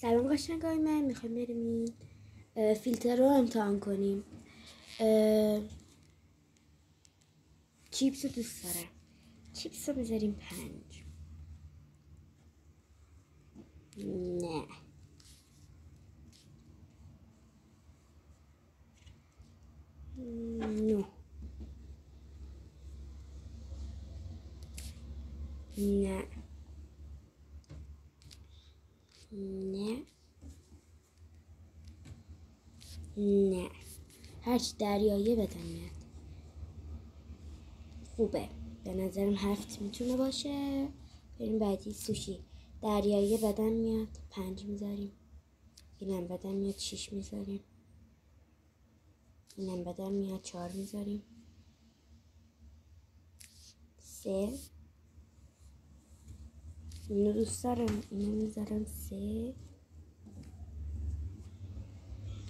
سلام قشنگای من، میخوایم بریم این فیلتر رو امتحان کنیم. چیپس رو دوست دارم. چیپس رو بذاریم 5. نه 9. نه نه نه هرچی دریایه بدن میاد. خوبه، به نظرم 7 میتونه باشه. بریم بعدی. سوشی دریایه بدن میاد، 5 میذاریم. اینم بدن میاد، 6 میذاریم. اینم بدن میاد، 4 میذاریم. 3. اینو دوست دارم، اینو میذارم 3.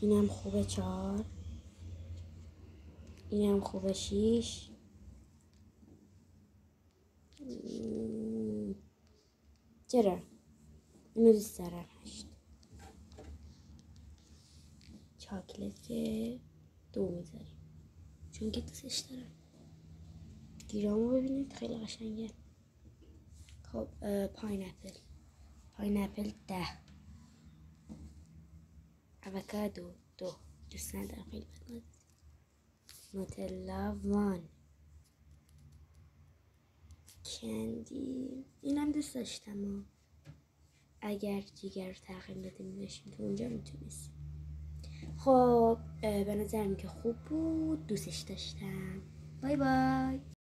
اینم خوبه 4. اینم خوبه 6. چرا؟ اینو دوست دارم 8. چاکلت 2 میذاریم چون که دوستش دارم. گیرامو ببینید خیلی قشنگه. خب پاینپل 10. اوکادو 2 دوست ندارم، خیلی بدمزه. نوتلا 1. کندی اینم دوست داشتم اگر جیگر رو تغییر داده می‌داشتیم تو اونجا میتونستیم. خب به نظرم که خوب بود، دوستش داشتم. بای بای.